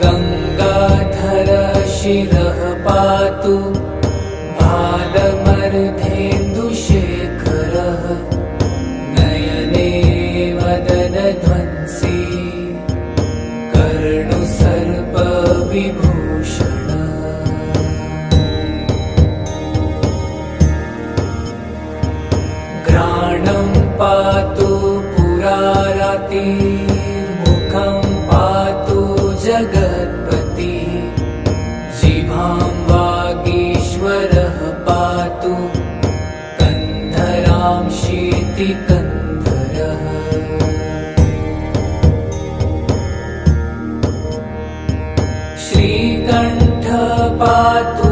गङ्गाधरः शिरः पातु भालमर्धेन्दुशेखरः नयने मदनध्वंसी कर्णुसर्पविभूषणः घ्राणं पातु पुरारातिर्मुखं पातु जगत्पति जिह्वां वागीश्वरः पातु कन्धरां शीतिकन्धरः श्रीकण्ठः पातु